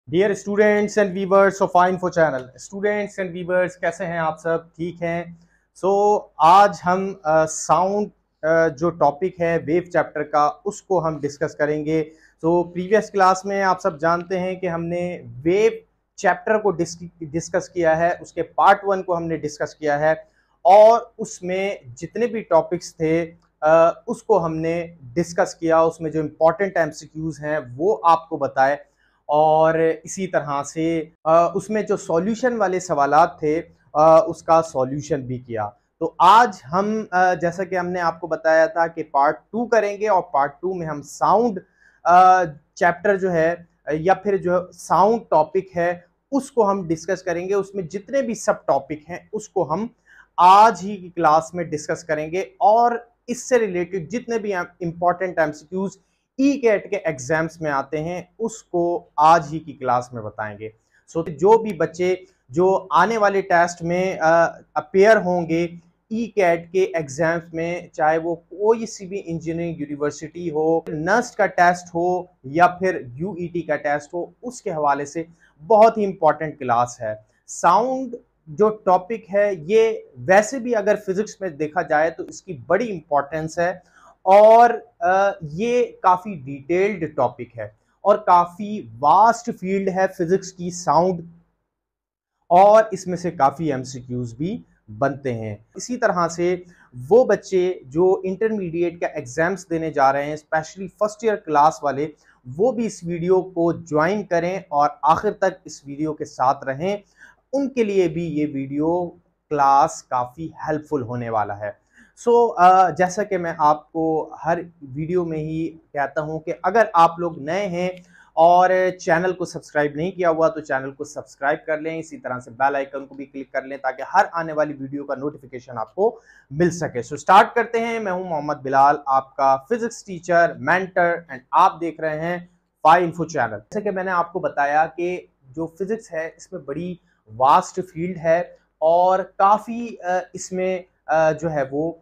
Dear students and viewers of info channel, students and viewers कैसे हैं आप सब? ठीक हैं। सो आज हम साउंड जो टॉपिक है वेव चैप्टर का उसको हम डिस्कस करेंगे। प्रीवियस क्लास में आप सब जानते हैं कि हमने वेव चैप्टर को डिस्कस किया है, उसके पार्ट 1 को हमने डिस्कस किया है और उसमें जितने भी टॉपिक्स थे उसको हमने डिस्कस किया। उसमें जो इम्पोर्टेंट एमसीक्यूज हैं वो आपको बताए और इसी तरह से उसमें जो सॉल्यूशन वाले सवालात थे उसका सॉल्यूशन भी किया। तो आज हम जैसा कि हमने आपको बताया था कि पार्ट 2 करेंगे और पार्ट 2 में हम साउंड चैप्टर जो है या फिर जो साउंड टॉपिक है उसको हम डिस्कस करेंगे। उसमें जितने भी सब टॉपिक हैं उसको हम आज ही की क्लास में डिस्कस करेंगे और इससे रिलेटेड जितने भी इंपॉर्टेंट एमसीक्यूज ई कैट के एग्जाम्स में आते हैं उसको आज ही की क्लास में बताएंगे। जो भी बच्चे जो आने वाले टेस्ट में अपेयर होंगे ई कैट के एग्जाम्स में, चाहे वो कोई सी भी इंजीनियरिंग यूनिवर्सिटी हो, नस्ट का टेस्ट हो या फिर यूईटी का टेस्ट हो, उसके हवाले से बहुत ही इंपॉर्टेंट क्लास है। साउंड जो टॉपिक है ये वैसे भी अगर फिजिक्स में देखा जाए तो इसकी बड़ी इंपॉर्टेंस है और ये काफी डिटेल्ड टॉपिक है और काफी वास्ट फील्ड है फिजिक्स की साउंड, और इसमें से काफी एमसीक्यूज भी बनते हैं। इसी तरह से वो बच्चे जो इंटरमीडिएट का एग्जाम्स देने जा रहे हैं, स्पेशली फर्स्ट ईयर क्लास वाले, वो भी इस वीडियो को ज्वाइन करें और आखिर तक इस वीडियो के साथ रहें। उनके लिए भी ये वीडियो क्लास काफ़ी हेल्पफुल होने वाला है। जैसा कि मैं आपको हर वीडियो में ही कहता हूं कि अगर आप लोग नए हैं और चैनल को सब्सक्राइब नहीं किया हुआ तो चैनल को सब्सक्राइब कर लें, इसी तरह से बेल आइकन को भी क्लिक कर लें ताकि हर आने वाली वीडियो का नोटिफिकेशन आपको मिल सके। स्टार्ट करते हैं। मैं हूं मोहम्मद बिलाल, आपका फिजिक्स टीचर, मेंटर, एंड आप देख रहे हैं फाई इन्फो चैनल। जैसे कि मैंने आपको बताया कि जो फिजिक्स है इसमें बड़ी वास्ट फील्ड है और काफ़ी इसमें जो है वो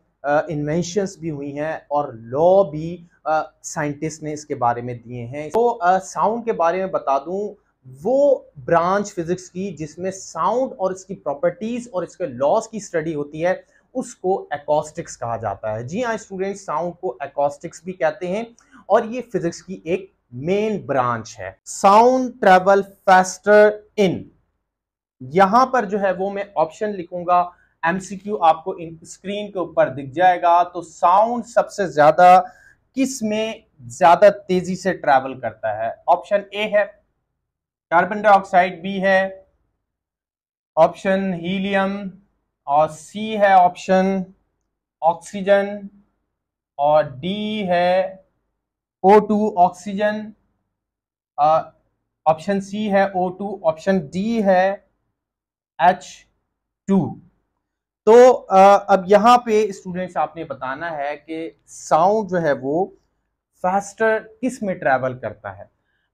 इन्वेंशंस भी हुई हैं और लॉ भी साइंटिस्ट ने इसके बारे में दिए हैं। साउंड के बारे में बता दूं, वो ब्रांच फिजिक्स की जिसमें साउंड और इसकी प्रॉपर्टीज और इसके लॉज की स्टडी होती है उसको एकॉस्टिक्स कहा जाता है। जी हाँ स्टूडेंट, साउंड को एकॉस्टिक्स भी कहते हैं और ये फिजिक्स की एक मेन ब्रांच है। साउंड ट्रेवल फास्टर इन, यहां पर जो है वो मैं ऑप्शन लिखूंगा, एमसीक्यू आपको इन स्क्रीन के ऊपर दिख जाएगा। तो साउंड सबसे ज्यादा किस में ज्यादा तेजी से ट्रैवल करता है? ऑप्शन ए है कार्बन डाइऑक्साइड, बी है ऑप्शन हीलियम, और सी है ऑप्शन ऑक्सीजन, और डी है O2 ऑक्सीजन, ऑप्शन सी है O2, ऑप्शन डी है H2। तो अब यहाँ पे स्टूडेंट्स आपने बताना है कि साउंड जो है वो फास्टर किस में ट्रैवल करता है।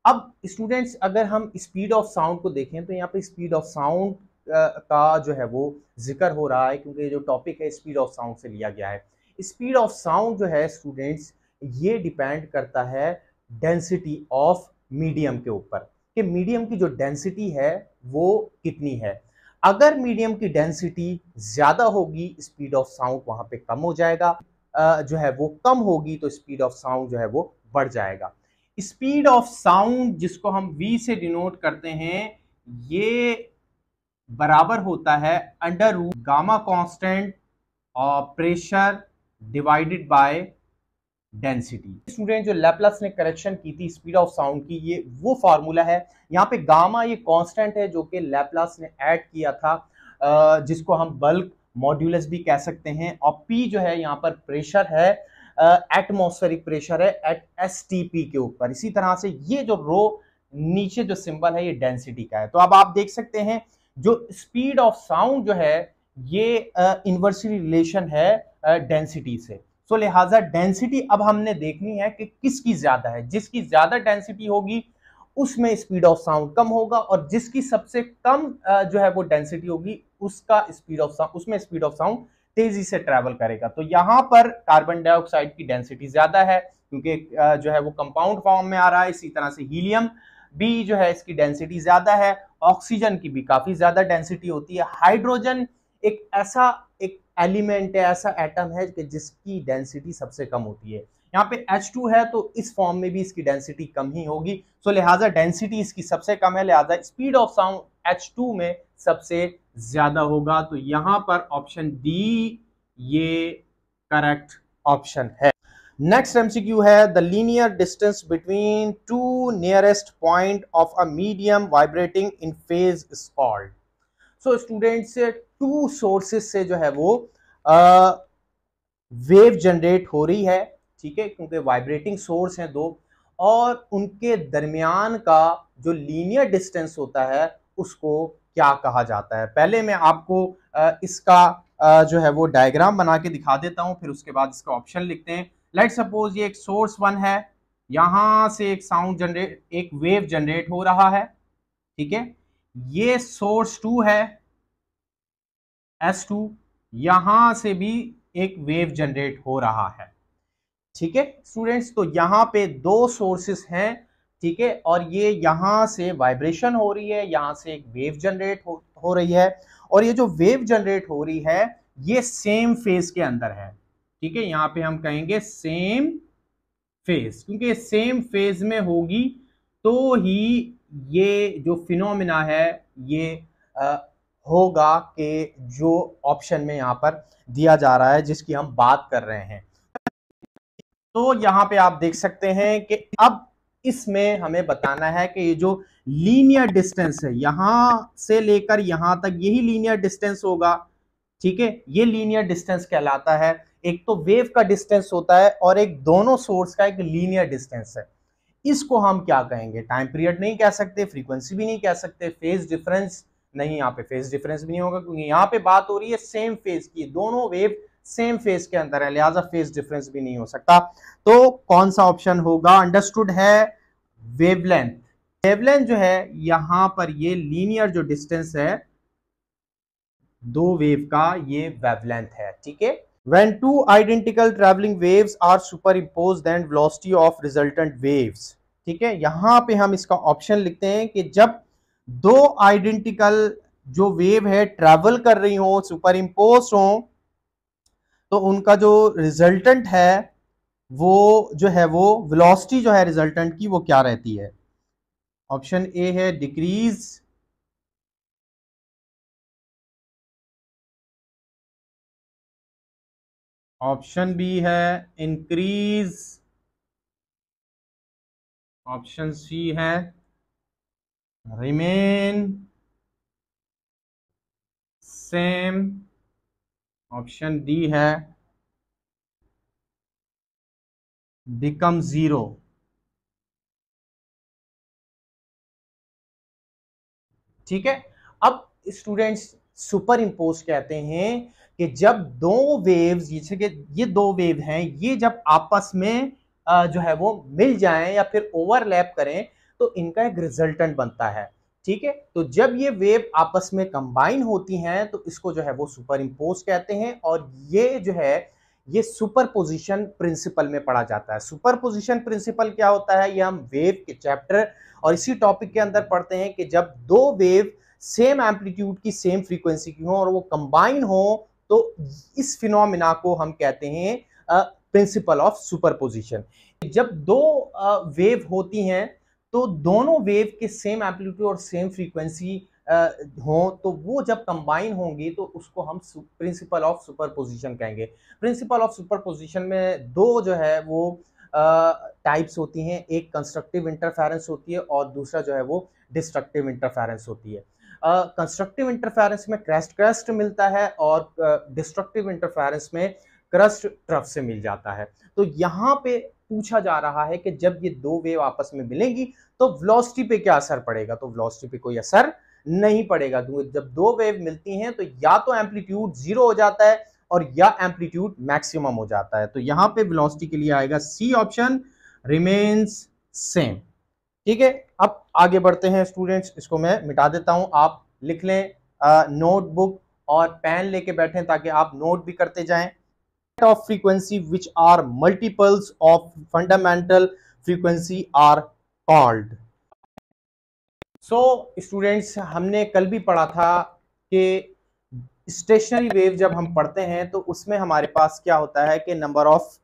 अब स्टूडेंट्स अगर हम स्पीड ऑफ साउंड को देखें तो यहाँ पे स्पीड ऑफ साउंड का जो है वो जिक्र हो रहा है क्योंकि जो टॉपिक है स्पीड ऑफ साउंड से लिया गया है। स्पीड ऑफ साउंड जो है स्टूडेंट्स ये डिपेंड करता है डेंसिटी ऑफ मीडियम के ऊपर, कि मीडियम की जो डेंसिटी है वो कितनी है। अगर मीडियम की डेंसिटी ज्यादा होगी स्पीड ऑफ साउंड वहां पे कम हो जाएगा, जो है वो कम होगी तो स्पीड ऑफ साउंड जो है वो बढ़ जाएगा। स्पीड ऑफ साउंड जिसको हम v से डिनोट करते हैं ये बराबर होता है अंडर रूट गामा कांस्टेंट और pressure divided by density. Student जो लैपलास ने करेक्शन की थी स्पीड ऑफ साउंड की, ये वो फार्मूला है। यहाँ पे गामा ये कांस्टेंट है जो कि लैपलास ने ऐड किया था, जिसको हम बल्क मॉड्यूलस भी कह सकते हैं, और पी जो है यहाँ पर प्रेशर है, एटमॉस्फेरिक प्रेशर है एट एसटीपी के ऊपर। इसी तरह से ये जो रो नीचे जो सिंबल है ये डेंसिटी का है। तो अब आप देख सकते हैं जो स्पीड ऑफ साउंड जो है ये इनवर्सली रिलेशन है डेंसिटी से। लिहाजा डेंसिटी अब हमने देखनी है कि किसकी ज्यादा है। जिसकी ज्यादा डेंसिटी होगी उसमें स्पीड ऑफ साउंड कम होगा और जिसकी सबसे कम जो है वो डेंसिटी होगी उसका स्पीड ऑफ साउंड, उसमें स्पीड ऑफ साउंड तेजी से ट्रैवल करेगा। तो यहां पर कार्बन डाइऑक्साइड की डेंसिटी ज्यादा है क्योंकि जो है वो कंपाउंड फॉर्म में आ रहा है। इसी तरह से हीलियम बी जो है इसकी डेंसिटी ज्यादा है, ऑक्सीजन की भी काफी ज्यादा डेंसिटी होती है। हाइड्रोजन एक ऐसा एक एलिमेंट है, ऐसा एटम है कि जिसकी डेंसिटी सबसे कम होती है। यहाँ पे H2 है तो इस फॉर्म में भी इसकी डेंसिटी कम ही होगी, सो लिहाजा डेंसिटी इसकी सबसे कम है, लिहाजा स्पीड ऑफ साउंड H2 में सबसे ज्यादा होगा। तो यहां पर ऑप्शन डी ये करेक्ट ऑप्शन है। नेक्स्ट एमसीक्यू है the linear distance between two nearest point of a medium vibrating in phase is called. So students, to sources से जो है वो वेव जनरेट हो रही है, ठीक है, क्योंकि वाइब्रेटिंग सोर्स हैं दो, और उनके दरमियान का जो लीनियर डिस्टेंस होता है उसको क्या कहा जाता है। पहले मैं आपको इसका जो है वो डायग्राम बना के दिखा देता हूं, फिर उसके बाद इसका ऑप्शन लिखते हैं। लेट सपोज ये एक सोर्स 1 है, यहां से एक साउंड जनरेट, एक वेव जनरेट हो रहा है, ठीक है। ये सोर्स 2 है S2, यहां से भी एक वेव जनरेट हो रहा है, ठीक है स्टूडेंट्स। तो यहां पे दो सोर्सेस हैं, ठीक है, और ये यहां से वाइब्रेशन हो रही है, यहां से एक वेव जनरेट हो रही है, और ये जो वेव जनरेट हो रही है ये सेम फेज के अंदर है, ठीक है। यहां पे हम कहेंगे सेम फेज, क्योंकि सेम फेज में होगी तो ही ये जो फिनोमिना है ये होगा कि जो ऑप्शन में यहां पर दिया जा रहा है जिसकी हम बात कर रहे हैं। तो यहां पे आप देख सकते हैं कि अब इसमें हमें बताना है कि ये जो लीनियर डिस्टेंस है यहां से लेकर यहां तक, यही लीनियर डिस्टेंस होगा, ठीक है। ये लीनियर डिस्टेंस कहलाता है। एक तो वेव का डिस्टेंस होता है और एक दोनों सोर्स का एक लीनियर डिस्टेंस है। इसको हम क्या कहेंगे? टाइम पीरियड नहीं कह सकते, फ्रीक्वेंसी भी नहीं कह सकते, फेज डिफरेंस नहीं, यहाँ पे फेज डिफरेंस भी नहीं होगा क्योंकि यहाँ पे बात हो रही है सेम फेज की, दोनों वेव सेम फेज के अंदर है, लिहाजा फेज डिफरेंस भी नहीं हो सकता। तो कौन सा ऑप्शन होगा? अंडरस्टूड है वेवलेंथ। वेवलेंथ जो है यहां पर ये लीनियर जो डिस्टेंस है दो वेव का, ये वेवलेंथ है, ठीक है। When two identical traveling waves are superimposed, then velocity of resultant waves, ठीक है। यहां पे हम इसका ऑप्शन लिखते हैं कि जब दो आइडेंटिकल जो वेव है ट्रैवल कर रही हो, सुपर हो, तो उनका जो रिजल्टेंट है वो जो है वो वेलोसिटी जो है रिजल्टेंट की वो क्या रहती है? ऑप्शन ए है डिक्रीज, ऑप्शन बी है इंक्रीज, ऑप्शन सी है रिमेन सेम, ऑप्शन डी है बिकम जीरो। ठीक है। अब स्टूडेंट्स सुपर इम्पोज कहते हैं कि जब दो वेव्स, जैसे कि ये दो वेव हैं, ये जब आपस में जो है वो मिल जाएं या फिर ओवरलैप करें तो इनका एक रिजल्टेंट बनता है, ठीक है। तो जब ये वेव आपस में कंबाइन होती हैं तो इसको जो है वो सुपर इम्पोज कहते हैं, और ये जो है ये सुपरपोजिशन प्रिंसिपल में पढ़ा जाता है। सुपरपोजिशन प्रिंसिपल क्या होता है? ये हम वेव के चैप्टर और इसी टॉपिक के अंदर पढ़ते हैं कि जब दो वेव सेम एम्पलीट्यूड की, सेम फ्रीक्वेंसी की हो और वो कंबाइन हो तो इस फिनोमिना को हम कहते हैं प्रिंसिपल ऑफ सुपरपोजिशन। जब दो वेव होती हैं तो दोनों वेव के सेम एम्पलीट्यूड और सेम फ्रीक्वेंसी हो तो वो जब कंबाइन होंगी तो उसको हम प्रिंसिपल ऑफ सुपरपोजिशन कहेंगे। प्रिंसिपल ऑफ सुपरपोजिशन में दो जो है वो टाइप्स होती हैं, एक कंस्ट्रक्टिव इंटरफेरेंस होती है और दूसरा जो है वो डिस्ट्रक्टिव इंटरफेरेंस होती है। कंस्ट्रक्टिव इंटरफेरेंस में क्रस्ट क्रस्ट मिलता है और डिस्ट्रक्टिव इंटरफेरेंस में क्रस्ट ट्रफ से मिल जाता है। तो यहाँ पे पूछा जा रहा है कि जब ये दो वेव आपस में मिलेंगी तो वेलोसिटी पे क्या असर पड़ेगा? तो वेलोसिटी पे कोई असर नहीं पड़ेगा, क्योंकि जब दो वेव मिलती हैं तो या तो एम्पलीट्यूड जीरो हो जाता है और या एम्पलीट्यूड मैक्सिमम हो जाता है। तो यहां पे वेलोसिटी के लिए आएगा सी ऑप्शन, रिमेन्स सेम, ठीक है। अब आगे बढ़ते हैं स्टूडेंट्स, इसको मैं मिटा देता हूं, आप लिख लें, नोटबुक और पेन लेके बैठें ताकि आप नोट भी करते जाएं। Of frequency which are multiples of fundamental frequency are called. Students, हमने कल भी पढ़ा था कि स्टेशनरी वेव जब हम पढ़ते हैं तो उसमें हमारे पास क्या होता है कि नंबर ऑफ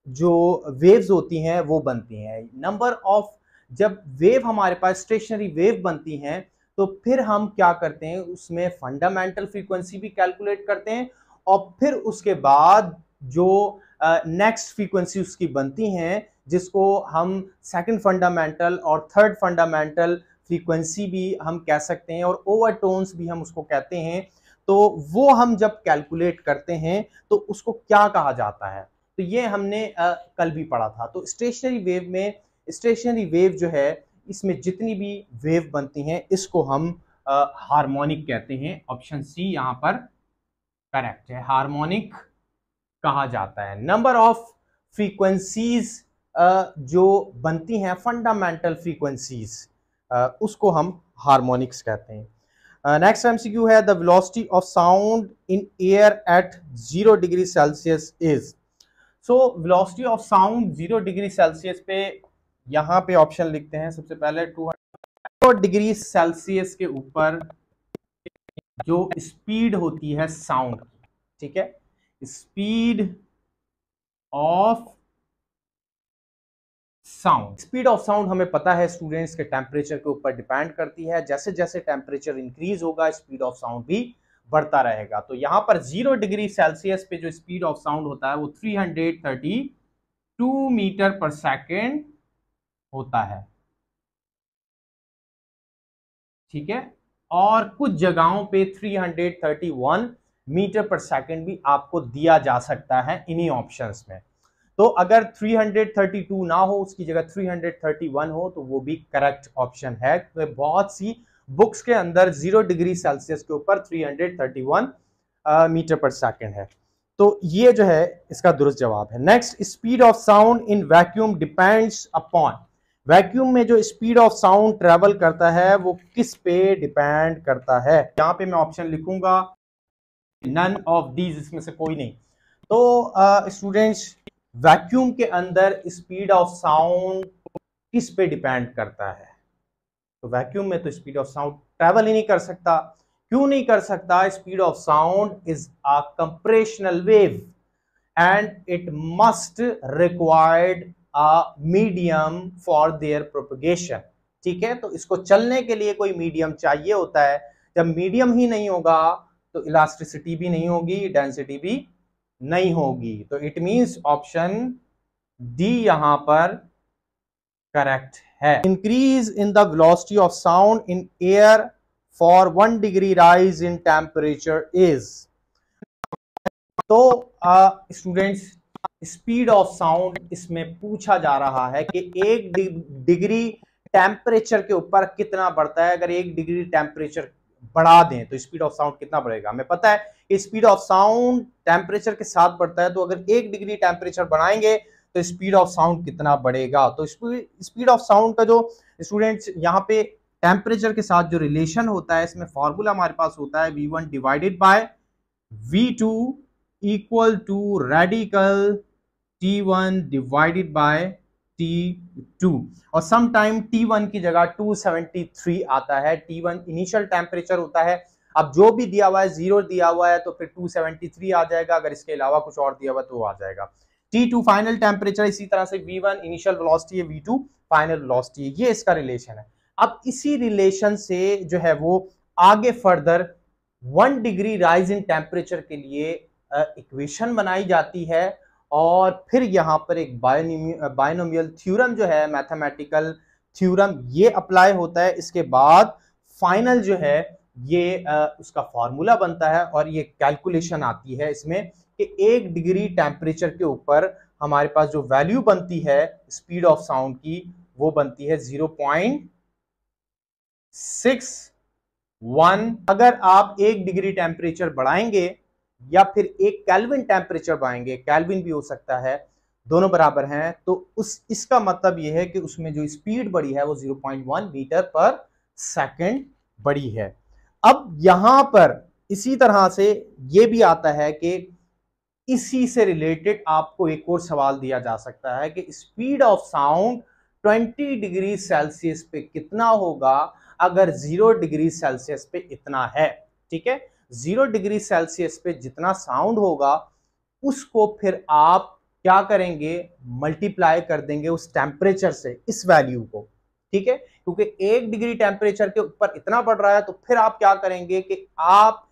जो वेव्स होती हैं वो बनती हैं। नंबर ऑफ जब वेव हमारे पास स्टेशनरी वेव बनती हैं तो फिर हम क्या करते हैं, उसमें फंडामेंटल फ्रीक्वेंसी भी कैलकुलेट करते हैं और फिर उसके बाद जो नेक्स्ट फ्रीक्वेंसी उसकी बनती हैं जिसको हम सेकंड फंडामेंटल और थर्ड फंडामेंटल फ्रीक्वेंसी भी हम कह सकते हैं और ओवरटोन्स भी हम उसको कहते हैं। तो वो हम जब कैलकुलेट करते हैं तो उसको क्या कहा जाता है, तो ये हमने कल भी पढ़ा था। तो स्टेशनरी वेव में, स्टेशनरी वेव जो है इसमें जितनी भी वेव बनती हैं इसको हम हार्मोनिक कहते हैं। ऑप्शन सी यहाँ पर करेक्ट है, हार्मोनिक कहा जाता है। नंबर ऑफ फ्रीक्वेंसीज जो बनती हैं फंडामेंटल फ्रीक्वेंसीज, उसको हम हार्मोनिक्स कहते हैं। नेक्स्ट एमसीक्यू है, the velocity of sound in air at 0 degree Celsius is. So velocity of sound 0 degree Celsius पे यहाँ पे ऑप्शन लिखते हैं। सबसे पहले 200 डिग्री सेल्सियस के ऊपर जो स्पीड होती है साउंड की, ठीक है, speed of sound, speed of sound हमें पता है स्टूडेंट्स के टेम्परेचर के ऊपर डिपेंड करती है। जैसे जैसे टेम्परेचर इंक्रीज होगा स्पीड ऑफ साउंड भी बढ़ता रहेगा। तो यहां पर 0 डिग्री सेल्सियस पे जो स्पीड ऑफ साउंड होता है वो 332 मीटर पर सेकेंड होता है, ठीक है, और कुछ जगहों पे 331 मीटर पर सेकेंड भी आपको दिया जा सकता है इन्हीं ऑप्शंस में। तो अगर 332 ना हो, उसकी जगह 331 हो तो वो भी करेक्ट ऑप्शन है। तो बहुत सी बुक्स के अंदर 0 डिग्री सेल्सियस के ऊपर 331 मीटर पर सेकेंड है। तो ये जो है इसका दुरुस्त जवाब है। Next, speed of sound in vacuum depends upon, vacuum में जो स्पीड ऑफ साउंड ट्रेवल करता है वो किस पे डिपेंड करता है। यहां पे मैं ऑप्शन लिखूंगा नन ऑफ दीज, इसमें से कोई नहीं। तो स्टूडेंट्स, वैक्यूम के अंदर स्पीड ऑफ साउंड किस पे डिपेंड करता है? तो वैक्यूम में तो स्पीड ऑफ साउंड ट्रैवल ही नहीं कर सकता। क्यों नहीं कर सकता? Speed of sound is a compressional wave and it must required a medium for their propagation, ठीक है। तो इसको चलने के लिए कोई मीडियम चाहिए होता है। जब मीडियम ही नहीं होगा तो इलास्टिसिटी भी नहीं होगी, डेंसिटी भी नहीं होगी। तो इट मींस ऑप्शन डी यहां पर करेक्ट है। Increase in the velocity of sound in air for 1 degree rise in temperature is. तो स्टूडेंट्स, स्पीड ऑफ साउंड इसमें पूछा जा रहा है कि 1 डिग्री टेम्परेचर के ऊपर कितना बढ़ता है। अगर 1 डिग्री टेम्परेचर बढ़ा दें तो स्पीड ऑफ साउंड कितना बढ़ेगा? हमें पता है कि स्पीड ऑफ साउंड टेम्परेचर के साथ बढ़ता है। तो अगर 1 डिग्री टेम्परेचर बढ़ाएंगे तो स्पीड ऑफ साउंड कितना बढ़ेगा? तो स्पीड ऑफ साउंड का जो स्टूडेंट्स यहाँ पे टेम्परेचर के साथ जो रिलेशन होता है, इसमें फॉर्मूला हमारे पास होता है V1 divided by V2 equal to radical T1 divided by T2, और सम टाइम T1 की जगह 273 आता है। T1 इनिशियल टेम्परेचर होता है। अब जो भी दिया हुआ है, 0 दिया हुआ है तो फिर 273 आ जाएगा, अगर इसके अलावा कुछ और दिया हुआ तो वो आ जाएगा। T2 फाइनल टेम्परेचर, इसी तरह से V1 इनिशियल वेलोसिटी है, V2 फाइनल वेलोसिटी है। ये इसका रिलेशन है। अब इसी रिलेशन से जो है वो आगे further 1 degree rise in temperature के लिए इक्वेशन बनाई जाती है और फिर यहाँ पर एक बायनोमियल थ्योरम जो है, मैथमेटिकल थ्योरम, ये अप्लाई होता है। इसके बाद फाइनल जो है ये उसका फॉर्मूला बनता है और ये कैलकुलेशन आती है इसमें कि 1 डिग्री टेम्परेचर के ऊपर हमारे पास जो वैल्यू बनती है स्पीड ऑफ साउंड की, वो बनती है 0.61। अगर आप 1 डिग्री टेम्परेचर बढ़ाएंगे या फिर 1 केल्विन टेम्परेचर बढ़ाएंगे, केल्विन भी हो सकता है, दोनों बराबर हैं, तो इसका मतलब यह है कि उसमें जो स्पीड बढ़ी है वो 0.1 मीटर पर सेकंड बढ़ी है। अब यहां पर इसी तरह से ये भी आता है कि इसी से रिलेटेड आपको एक और सवाल दिया जा सकता है कि speed of sound 20 degree Celsius पे कितना होगा अगर 0 डिग्री सेल्सियस पे इतना है। ठीक है, 0 डिग्री सेल्सियस पे जितना साउंड होगा उसको फिर आप क्या करेंगे, मल्टीप्लाई कर देंगे उस टेम्परेचर से, इस वैल्यू को। ठीक है, क्योंकि 1 डिग्री टेम्परेचर के ऊपर इतना बढ़ रहा है, तो फिर आप क्या करेंगे कि आप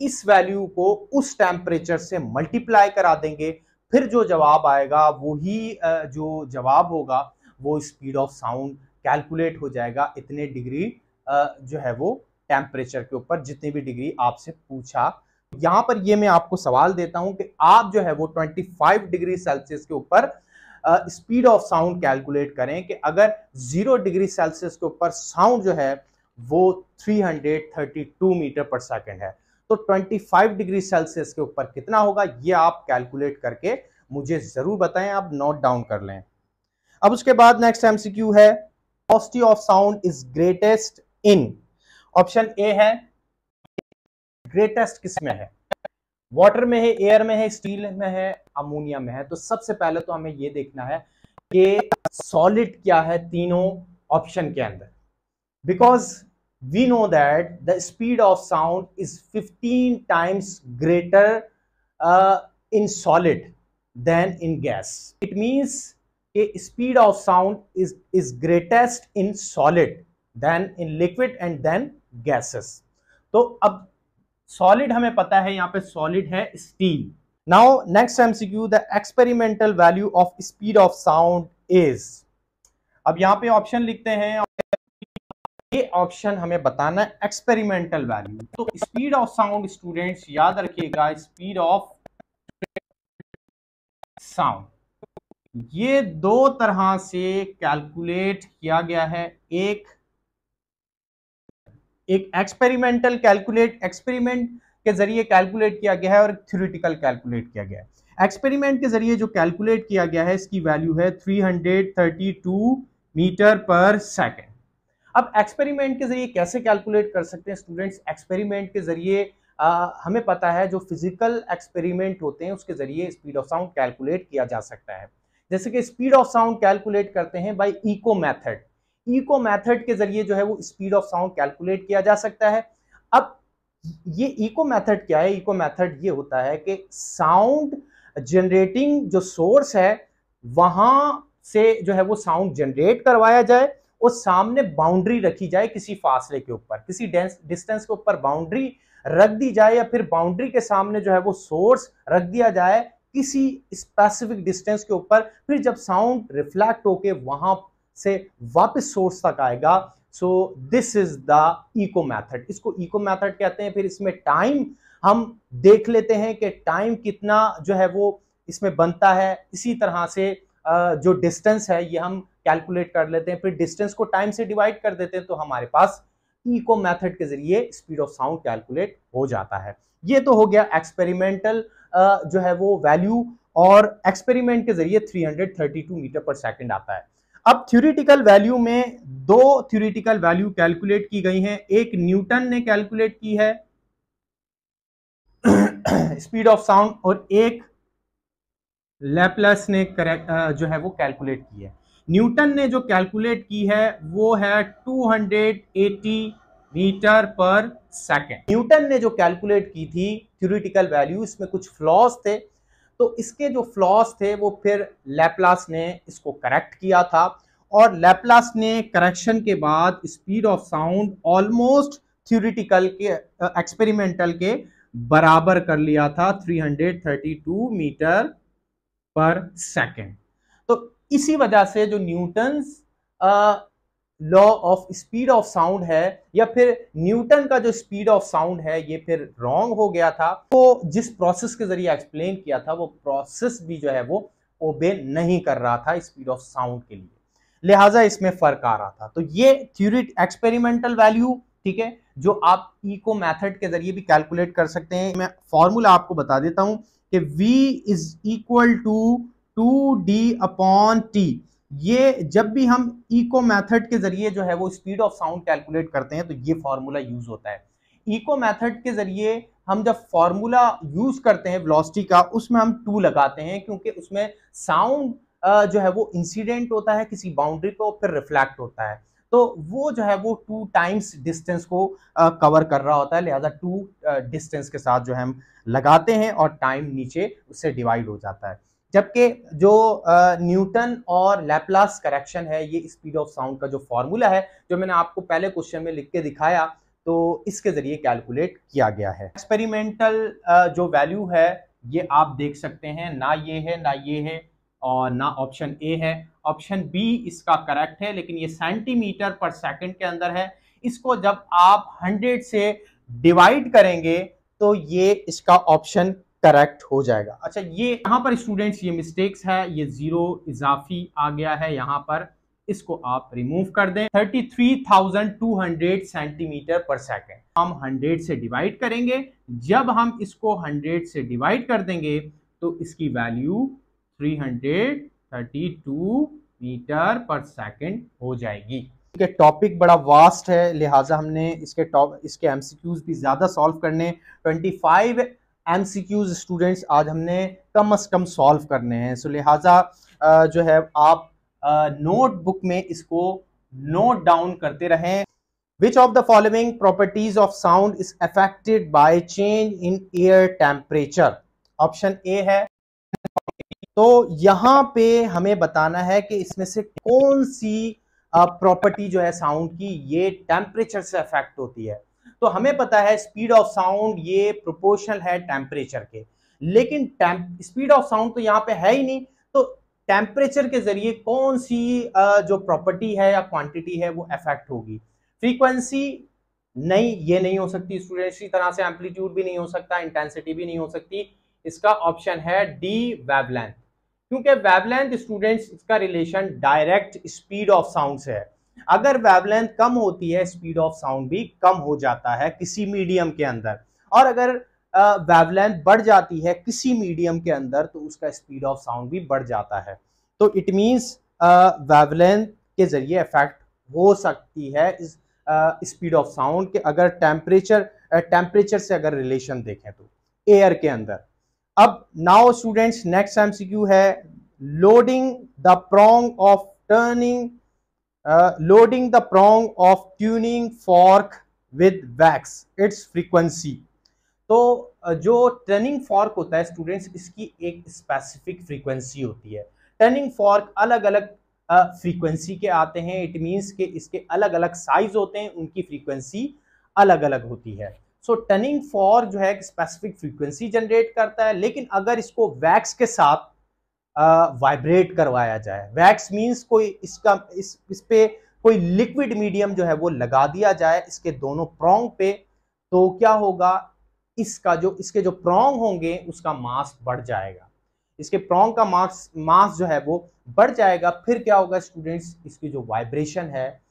इस वैल्यू को उस टेम्परेचर से मल्टीप्लाई करा देंगे, फिर जो जवाब आएगा वही जो जवाब होगा वो स्पीड ऑफ साउंड कैलकुलेट हो जाएगा इतने डिग्री जो है वो टेम्परेचर के ऊपर, जितनी भी डिग्री आपसे पूछा। यहां पर ये मैं आपको सवाल देता हूं कि आप जो है वो 25 डिग्री सेल्सियस के ऊपर स्पीड ऑफ साउंड कैलकुलेट करें कि अगर 0 डिग्री सेल्सियस के ऊपर साउंड जो है वो 332 मीटर पर सेकेंड है, तो 25 डिग्री सेल्सियस के ऊपर कितना होगा, ये आप कैलकुलेट करके मुझे जरूर बताएं, आप नोट डाउन कर लें। अब उसके बाद नेक्स्ट एमसीक्यू है, velocity of sound is greatest in. Option A है, ग्रेटेस्ट किस में है, वाटर में है, एयर में है, स्टील में है, अमोनिया में है। तो सबसे पहले तो हमें ये देखना है कि सॉलिड क्या है तीनों ऑप्शन के अंदर, because we know that the speed of sound is 15 times greater in solid than in gas. It means कि speed of sound is greatest in solid than in liquid and then gases. तो अब solid हमें पता है, यहाँ पे solid है steel. Now next MCQ, the experimental value of speed of sound is. अब यहाँ पे ऑप्शन लिखते हैं, ये ऑप्शन हमें बताना है एक्सपेरिमेंटल वैल्यू। तो स्पीड ऑफ साउंड स्टूडेंट्स याद रखिएगा, स्पीड ऑफ साउंड ये दो तरह से कैलकुलेट किया गया है। एक एक्सपेरिमेंटल एक्सपेरिमेंट के जरिए कैलकुलेट किया गया है और थ्योरेटिकल कैलकुलेट किया गया है। एक्सपेरिमेंट के जरिए जो कैलकुलेट किया गया है इसकी वैल्यू है 332 मीटर पर सेकेंड। अब एक्सपेरिमेंट के जरिए कैसे कैलकुलेट कर सकते हैं स्टूडेंट्स, एक्सपेरिमेंट के जरिए हमें पता है जो फिजिकल एक्सपेरिमेंट होते हैं उसके जरिए स्पीड ऑफ साउंड कैलकुलेट किया जा सकता है। जैसे कि स्पीड ऑफ साउंड कैलकुलेट करते हैं by echo method. Echo method के जरिए जो है वो स्पीड ऑफ साउंड कैलकुलेट किया जा सकता है। अब ये इको मेथड क्या है, इको मेथड ये होता है कि साउंड जनरेटिंग जो सोर्स है वहां से जो है वो साउंड जनरेट करवाया जाए और सामने बाउंड्री रखी जाए, किसी फासले के ऊपर, किसी डिस्टेंस के ऊपर बाउंड्री रख दी जाए, या फिर बाउंड्री के सामने जो है वो सोर्स रख दिया जाए किसी स्पेसिफिक डिस्टेंस के ऊपर। फिर जब साउंड रिफ्लेक्ट होके वहां से वापस सोर्स तक आएगा, so this is the echo method, इसको इको मेथड कहते हैं। फिर इसमें टाइम हम देख लेते हैं कि टाइम कितना जो है वो इसमें बनता है। इसी तरह से जो डिस्टेंस है ये हम कैलकुलेट कर लेते हैं, फिर डिस्टेंस को टाइम से डिवाइड कर देते हैं, तो हमारे पास इको मेथड के जरिए स्पीड ऑफ साउंड कैलकुलेट हो जाता है। ये तो हो गया एक्सपेरिमेंटल जो है वो वैल्यू, और एक्सपेरिमेंट के जरिए 332 मीटर पर सेकंड आता है। अब थ्योरेटिकल वैल्यू में दो थ्योरेटिकल वैल्यू कैलकुलेट की गई हैं, एक न्यूटन ने कैलकुलेट की है स्पीड ऑफ साउंड, और एक लैप्लास ने जो है वो कैलकुलेट की है। न्यूटन ने जो कैलकुलेट की है वो है 280 मीटर पर सेकेंड। न्यूटन ने जो कैलकुलेट की थी थ्योरेटिकल वैल्यू, इसमें कुछ फ्लॉज थे, तो इसके जो फ्लॉज थे वो फिर लैप्लास ने इसको करेक्ट किया था, और लैप्लास ने करेक्शन के बाद speed of sound almost theoretical के एक्सपेरिमेंटल के बराबर कर लिया था, 332 मीटर पर सेकेंड। तो इसी वजह से जो Newton's law of speed of sound है, या फिर न्यूटन का जो स्पीड ऑफ साउंड है, ये फिर रॉन्ग हो गया था। तो जिस प्रोसेस के जरिए एक्सप्लेन किया था वो प्रोसेस भी जो है वो ओबे नहीं कर रहा था स्पीड ऑफ साउंड के लिए, लिहाजा इसमें फर्क आ रहा था। तो ये थ्योरी एक्सपेरिमेंटल वैल्यू, ठीक है, जो आप इको मेथड के जरिए भी कैलकुलेट कर सकते हैं। मैं फॉर्मूला आपको बता देता हूं कि V is equal to 2D/T। ये जब भी हम इको मेथड के जरिए जो है वो स्पीड ऑफ साउंड कैलकुलेट करते हैं तो ये फॉर्मूला यूज होता है। इको मेथड के जरिए हम जब फॉर्मूला यूज करते हैं वेलोसिटी का, उसमें हम 2 लगाते हैं, क्योंकि उसमें साउंड जो है वो इंसिडेंट होता है किसी बाउंड्री पे और फिर रिफ्लेक्ट होता है, तो वो जो है वो 2 टाइम्स डिस्टेंस को कवर कर रहा होता है, लिहाजा 2 डिस्टेंस के साथ जो है हम लगाते हैं और टाइम नीचे उससे डिवाइड हो जाता है। जबकि जो न्यूटन और लैपलास करेक्शन है, ये स्पीड ऑफ साउंड का जो फॉर्मूला है, जो मैंने आपको पहले क्वेश्चन में लिख के दिखाया, तो इसके जरिए कैलकुलेट किया गया है। एक्सपेरिमेंटल जो वैल्यू है ये आप देख सकते हैं, ना ये है ना ये है और ना ऑप्शन ए है, ऑप्शन बी इसका करेक्ट है, लेकिन ये सेंटीमीटर पर सेकंड के अंदर है। इसको जब आप 100 से डिवाइड करेंगे तो ये इसका ऑप्शन करेक्ट हो जाएगा। अच्छा, ये यहाँ पर स्टूडेंट्स ये मिस्टेक्स है, ये 0 इजाफी आ गया है यहाँ पर, इसको आप रिमूव कर दें। 33,200 सेंटीमीटर पर सेकेंड हम 100 से डिवाइड करेंगे। जब हम इसको 100 से डिवाइड कर देंगे तो इसकी वैल्यू 332 मीटर पर सेकेंड हो जाएगी। टॉपिक बड़ा वास्ट है, लिहाजा हमने इसके एमसीक्यूज भी ज्यादा सॉल्व करने, 25 एमसीक्यूज स्टूडेंट्स आज हमने कम से कम सॉल्व करने हैं। सो लिहाजा जो है आप नोटबुक में इसको नोट डाउन करते रहें। Which of the following properties of sound is affected by change in air temperature? Option A है। तो यहां पे हमें बताना है कि इसमें से कौन सी प्रॉपर्टी जो है साउंड की ये टेम्परेचर से अफेक्ट होती है। तो हमें पता है स्पीड ऑफ साउंड ये प्रोपोर्शनल है टेम्परेचर के, लेकिन स्पीड ऑफ साउंड तो यहाँ पे है ही नहीं, तो टेम्परेचर के जरिए कौन सी जो प्रॉपर्टी है या क्वांटिटी है वो अफेक्ट होगी। फ्रीक्वेंसी नहीं, ये नहीं हो सकती स्टूडेंट, इसी तरह से एम्पलीट्यूड भी नहीं हो सकता, इंटेंसिटी भी नहीं हो सकती। इसका ऑप्शन है डी, वेवलेंथ, क्योंकि वेवलेंथ स्टूडेंट्स इसका relation direct speed of sound से है। अगर वेवलेंथ कम होती है स्पीड ऑफ साउंड भी कम हो जाता है किसी मीडियम के अंदर, और अगर वेवलेंथ बढ़ जाती है किसी मीडियम के अंदर तो उसका स्पीड ऑफ साउंड भी बढ़ जाता है। तो इट मींस वेवलेंथ के जरिए इफेक्ट हो सकती है इस स्पीड ऑफ साउंड के, अगर टेम्परेचर से अगर रिलेशन देखें तो एयर के अंदर। अब नाउ स्टूडेंट्स नेक्स्ट एमसीक्यू है loading the prong of tuning fork with wax, it's frequency. तो जो टर्निंग फॉर्क होता है स्टूडेंट्स, इसकी एक स्पेसिफिक फ्रीक्वेंसी होती है। टर्निंग फॉर्क अलग अलग फ्रीक्वेंसी के आते हैं, इट मींस के इसके अलग अलग साइज होते हैं, उनकी फ्रीक्वेंसी अलग अलग होती है। सो टर्निंग फॉर्क जो है स्पेसिफिक फ्रीक्वेंसी जनरेट करता है, लेकिन अगर इसको वैक्स के साथ वाइब्रेट करवाया जाए, वैक्स मींस कोई इस पे कोई लिक्विड मीडियम जो है वो लगा दिया जाए इसके दोनों प्रोंग पे, तो क्या होगा, इसके जो प्रोंग होंगे उसका मास बढ़ जाएगा, इसके प्रोंग का मास जो है वो बढ़ जाएगा। फिर क्या होगा स्टूडेंट्स, इसकी जो वाइब्रेशन है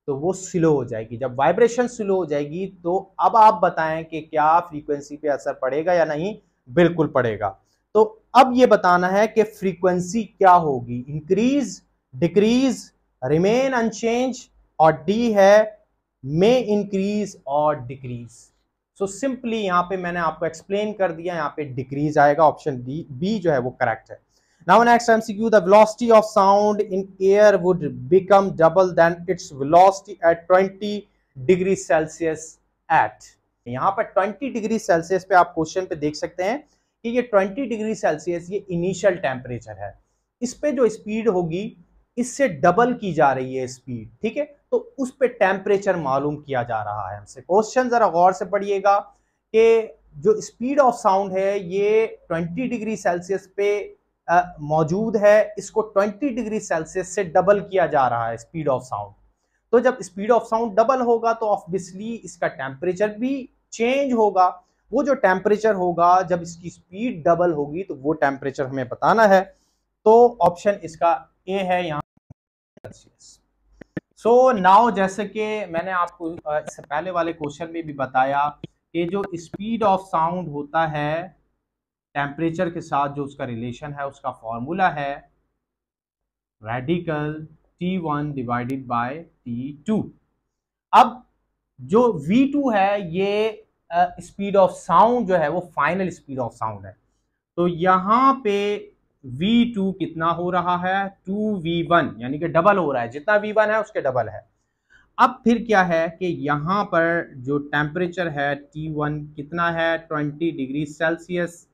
तो वो स्लो हो जाएगी। जब वाइब्रेशन स्लो हो जाएगी तो अब आप बताएं कि क्या फ्रीक्वेंसी पे असर पड़ेगा या नहीं। बिल्कुल पड़ेगा। तो अब ये बताना है कि फ्रीक्वेंसी क्या होगी, इंक्रीज, डिक्रीज, रिमेन अनचेंज, और डी है मे इंक्रीज और डिक्रीज। सो सिंपली यहाँ पे मैंने आपको एक्सप्लेन कर दिया, यहाँ पे डिक्रीज आएगा, ऑप्शन बी जो है वो करेक्ट है। Now next MCQ, the velocity of sound in air would become double than its velocity at 20 degree Celsius at. यहाँ पर 20 डिग्री सेल्सियस पे आप क्वेश्चन पे देख सकते हैं कि ये 20 डिग्री सेल्सियस ये इनिशियल टेम्परेचर है, इस पे जो स्पीड होगी इससे डबल की जा रही है स्पीड, ठीक है, तो उस पे टेम्परेचर मालूम किया जा रहा है हमसे। क्वेश्चन जरा गौर से पढ़िएगा कि जो स्पीड ऑफ साउंड है ये 20 डिग्री सेल्सियस पे मौजूद है, इसको 20 डिग्री सेल्सियस से डबल किया जा रहा है स्पीड ऑफ साउंड। तो जब स्पीड ऑफ साउंड डबल होगा तो ऑब्वियसली इसका टेम्परेचर भी चेंज होगा। वो जो टेम्परेचर होगा जब इसकी स्पीड डबल होगी तो वो टेम्परेचर हमें बताना है। तो ऑप्शन इसका ए है यहाँ सेल्सियस। सो नाउ जैसे कि मैंने आपको इससे पहले वाले क्वेश्चन में भी बताया कि जो स्पीड ऑफ साउंड होता है टेम्परेचर के साथ जो उसका रिलेशन है उसका फॉर्मूला है radical T1 divided by T2। अब जो V2 है ये स्पीड ऑफ साउंड जो है वो फाइनल स्पीड ऑफ साउंड है। तो यहाँ पे V2 कितना हो रहा है 2V1, यानी कि डबल हो रहा है, जितना V1 है उसके डबल है। अब फिर क्या है कि यहाँ पर जो टेम्परेचर है T1 कितना है 20 डिग्री सेल्सियस,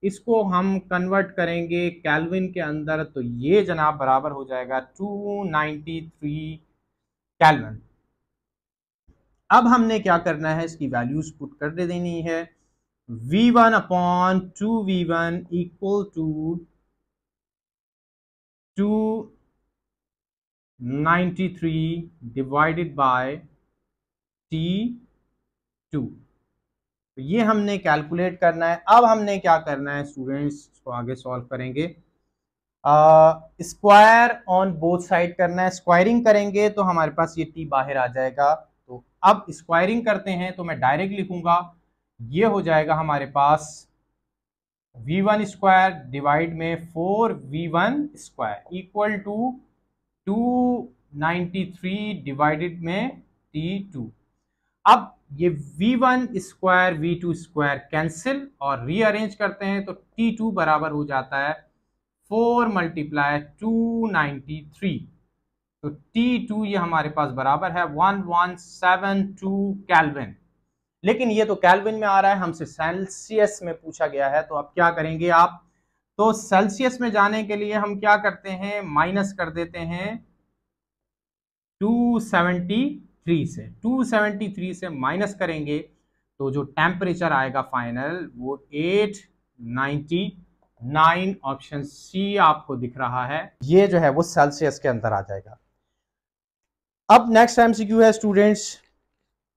इसको हम कन्वर्ट करेंगे केल्विन के अंदर, तो ये जनाब बराबर हो जाएगा 293 केल्विन। अब हमने क्या करना है, इसकी वैल्यूज पुट कर दे देनी है। V1 upon 2V1 equal to 293 divided by T2। तो ये हमने कैलकुलेट करना है। अब हमने क्या करना है स्टूडेंट्स, इसको आगे सॉल्व करेंगे। स्क्वायर ऑन बोथ साइड करना है, स्क्वायरिंग करेंगे तो हमारे पास ये टी बाहर आ जाएगा। तो अब स्क्वायरिंग करते हैं तो मैं डायरेक्ट लिखूंगा, ये हो जाएगा हमारे पास v1 स्क्वायर डिवाइड में 4v1 square equal to 293 divided में t2। अब ये v1 square v2 square cancel और रीअरेंज करते हैं तो t2 बराबर हो जाता है 4 मल्टीप्लाई 293। तो T2 ये हमारे पास बराबर है 1172 केल्विन। लेकिन ये तो केल्विन में आ रहा है, हमसे सेल्सियस में पूछा गया है, तो अब क्या करेंगे आप, तो सेल्सियस में जाने के लिए हम क्या करते हैं, माइनस कर देते हैं 273 से, 273 से माइनस करेंगे तो जो टेम्परेचर आएगा फाइनल वो 899, ऑप्शन सी आपको दिख रहा है, ये जो है वो सेल्सियस के अंदर आ जाएगा। अब नेक्स्ट एमसीक्यू है स्टूडेंट्स,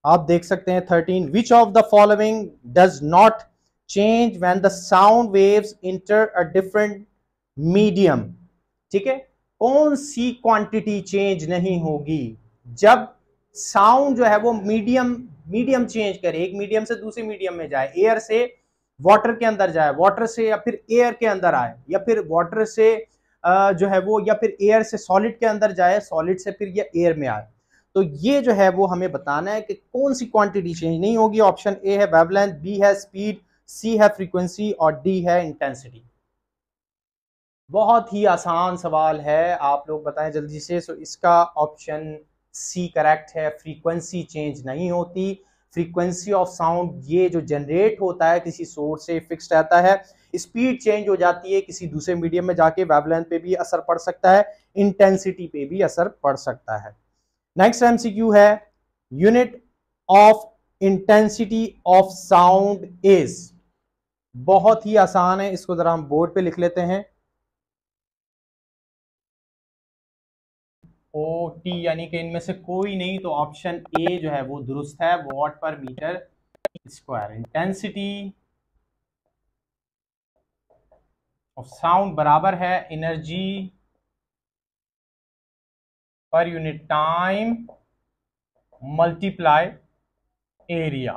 आप देख सकते हैं 13, which of the following does not change when the sound waves inter a different medium. ठीक है, कौन सी क्वांटिटी चेंज नहीं होगी जब साउंड जो है वो मीडियम चेंज करे, एक मीडियम से दूसरे मीडियम में जाए, एयर से वाटर के अंदर जाए, वाटर से या फिर एयर के अंदर आए, या फिर वाटर से जो है वो, या फिर एयर से सॉलिड के अंदर जाए, सॉलिड से फिर ये एयर में आए। तो ये जो है वो हमें बताना है कि कौन सी क्वांटिटी चेंज नहीं होगी। ऑप्शन ए है वेवलेंथ, बी है स्पीड, सी है फ्रीक्वेंसी और डी है इंटेंसिटी। बहुत ही आसान सवाल है, आप लोग बताएं जल्दी से। सो इसका ऑप्शन सी करेक्ट है, फ्रीक्वेंसी चेंज नहीं होती। फ्रीक्वेंसी ऑफ साउंड ये जो जनरेट होता है किसी सोर्स से फिक्स रहता है, स्पीड चेंज हो जाती है किसी दूसरे मीडियम में जाके, वेवलेंथ पे भी असर पड़ सकता है, इंटेंसिटी पे भी असर पड़ सकता है। नेक्स्ट एमसीक्यू है, unit of intensity of sound is. बहुत ही आसान है, इसको जरा हम बोर्ड पे लिख लेते हैं। ओ टी, यानी कि इनमें से कोई नहीं, तो ऑप्शन ए जो है वो दुरुस्त है, वॉट पर metre square. Intensity of sound बराबर है energy per unit time multiply area.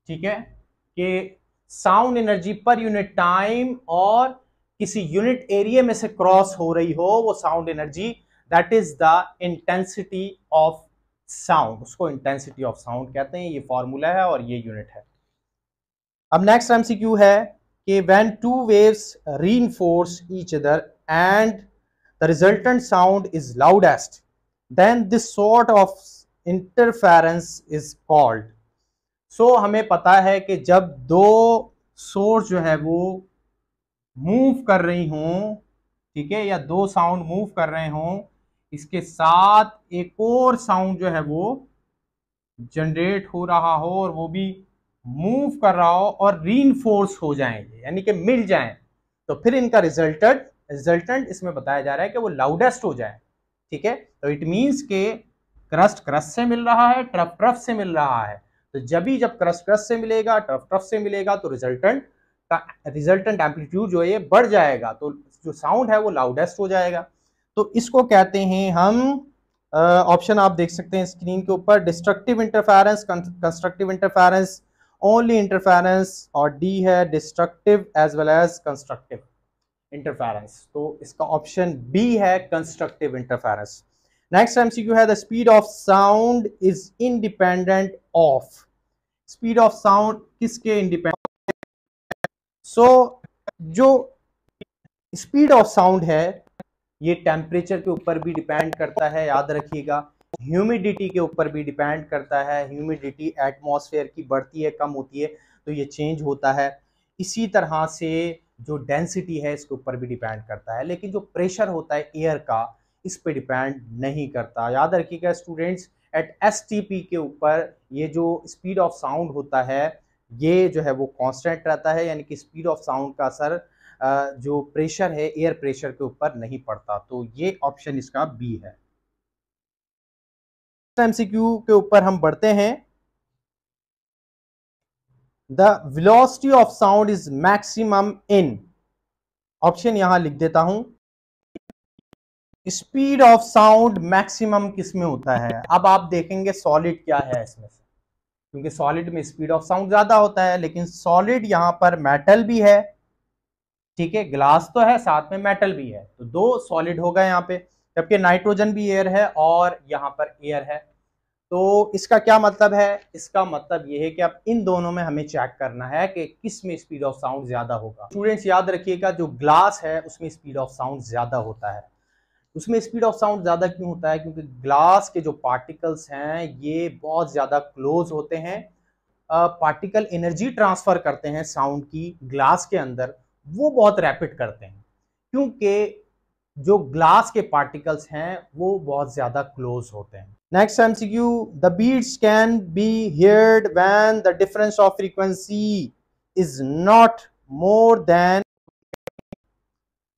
ठीक है, कि sound energy per unit time और किसी यूनिट एरिया में से क्रॉस हो रही हो वो sound energy, that is the intensity of sound, उसको इंटेंसिटी ऑफ साउंड कहते हैं। ये फॉर्मूला है और ये यूनिट है। अब नेक्स्ट एमसीक्यू है कि when two waves reinforce each other and the resultant sound is loudest, then this sort of interference is called. So हमें पता है कि जब दो सोर्स जो है वो मूव कर रही हों, ठीक है, या दो साउंड मूव कर रहे हों, इसके साथ एक और साउंड जो है वो जनरेट हो रहा हो और वो भी मूव कर रहा हो और रीइंफोर्स हो जाएंगे, यानी कि मिल जाएं, तो फिर इनका रिजल्टेंट इसमें बताया जा रहा है कि वो लाउडेस्ट हो जाए। ठीक है, तो इट मींस के क्रस्ट से मिल रहा है, ट्रफ से मिल रहा है, तो जब क्रस्ट से मिलेगा, ट्रफ से मिलेगा, तो रिजल्टेंट एम्पलीट्यूड जो है ये बढ़ जाएगा, तो जो साउंड है वो लाउडेस्ट हो जाएगा। तो इसको कहते हैं हम, ऑप्शन आप देख सकते हैं स्क्रीन के ऊपर, destructive interference, constructive interference, only interference, और डी है destructive as well as constructive interference. तो इसका ऑप्शन बी है कंस्ट्रक्टिव इंटरफेरेंस। नेक्स्ट एमसीक्यू है, the speed of sound is independent of. Speed of sound किसके इंडिपेंडेंट? सो जो speed of sound है ये टेम्परेचर के ऊपर भी डिपेंड करता है, याद रखिएगा। ह्यूमिडिटी के ऊपर भी डिपेंड करता है, ह्यूमिडिटी एटमॉस्फेयर की बढ़ती है कम होती है तो ये चेंज होता है। इसी तरह से जो डेंसिटी है इसके ऊपर भी डिपेंड करता है, लेकिन जो प्रेशर होता है एयर का इस पे डिपेंड नहीं करता। याद रखिएगा स्टूडेंट्स, एट एसटीपी के ऊपर ये जो स्पीड ऑफ साउंड होता है ये जो है वो कांस्टेंट रहता है, यानी कि स्पीड ऑफ साउंड का असर जो प्रेशर है एयर प्रेशर के ऊपर नहीं पड़ता। तो ये ऑप्शन इसका बी है। एमसीक्यू के ऊपर हम बढ़ते हैं। The velocity of sound is maximum in, option यहां लिख देता हूं, स्पीड ऑफ साउंड मैक्सिमम किस में होता है। अब आप देखेंगे सॉलिड क्या है इसमें से, क्योंकि सॉलिड में स्पीड ऑफ साउंड ज्यादा होता है, लेकिन सॉलिड यहां पर मेटल भी है, ठीक है, ग्लास तो है साथ में मेटल भी है, तो दो सॉलिड हो गए यहाँ पे, जबकि नाइट्रोजन भी एयर है और यहाँ पर एयर है। तो इसका क्या मतलब है, इसका मतलब ये है कि अब इन दोनों में हमें चेक करना है कि किस में स्पीड ऑफ साउंड ज्यादा होगा। स्टूडेंट्स याद रखिएगा, जो ग्लास है उसमें स्पीड ऑफ साउंड ज्यादा होता है। उसमें स्पीड ऑफ साउंड ज्यादा क्यों होता है, क्योंकि ग्लास के जो पार्टिकल्स हैं ये बहुत ज्यादा क्लोज होते हैं। पार्टिकल एनर्जी ट्रांसफर करते हैं साउंड की ग्लास के अंदर, वो बहुत रैपिड करते हैं, क्योंकि जो ग्लास के पार्टिकल्स हैं वो बहुत ज्यादा क्लोज होते हैं। Next MCQ, the beats can be heard when the difference of frequency is not more than,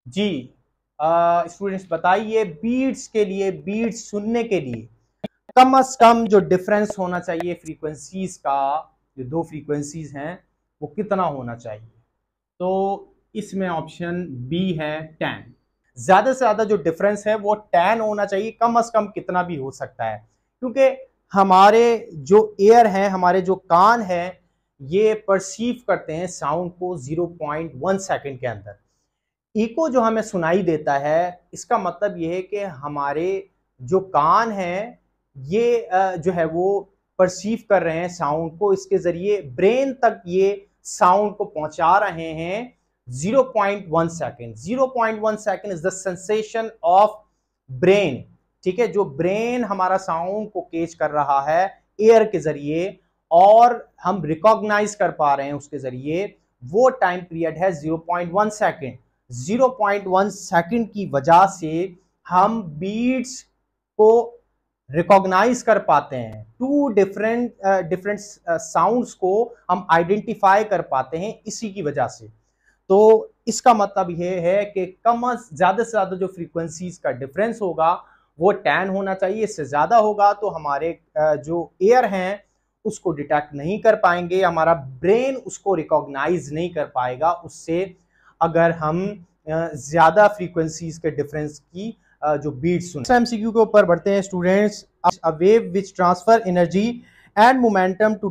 जी स्टूडेंट्स बताइए, बीट्स के लिए, बीट्स सुनने के लिए कम से कम जो डिफरेंस होना चाहिए फ्रीक्वेंसीज का, जो दो फ्रीक्वेंसीज हैं वो कितना होना चाहिए। तो इसमें ऑप्शन बी है 10। ज्यादा से ज्यादा जो डिफरेंस है वो 10 होना चाहिए, कम से कम कितना भी हो सकता है, क्योंकि हमारे जो एयर हैं, हमारे जो कान हैं, ये परसीव करते हैं साउंड को 0.1 सेकंड के अंदर। इको जो हमें सुनाई देता है इसका मतलब ये है कि हमारे जो कान हैं ये जो है वो परसीव कर रहे हैं साउंड को, इसके जरिए ब्रेन तक ये साउंड को पहुंचा रहे हैं 0.1 second. 0.1 second is the sensation of brain, ठीक है, जो ब्रेन हमारा साउंड को कैच कर रहा है एयर के जरिए और हम रिकॉग्नाइज कर पा रहे हैं उसके जरिए, वो टाइम पीरियड है 0.1 सेकेंड। 0.1 सेकेंड की वजह से हम बीट्स को रिकॉग्नाइज कर पाते हैं, टू डिफरेंट साउंड्स को हम आइडेंटिफाई कर पाते हैं इसी की वजह से। तो इसका मतलब यह है कि ज्यादा से ज्यादा जो फ्रीक्वेंसीज का डिफरेंस होगा वो 10 होना चाहिए। इससे ज्यादा होगा तो हमारे जो एयर हैं उसको डिटेक्ट नहीं कर पाएंगे, हमारा ब्रेन उसको रिकॉग्नाइज नहीं कर पाएगा उससे, अगर हम ज्यादा फ्रीक्वेंसीज के डिफरेंस की जो बीट्स सुने। एमसीक्यू के ऊपर बढ़ते हैं students. A wave which transfer energy and momentum to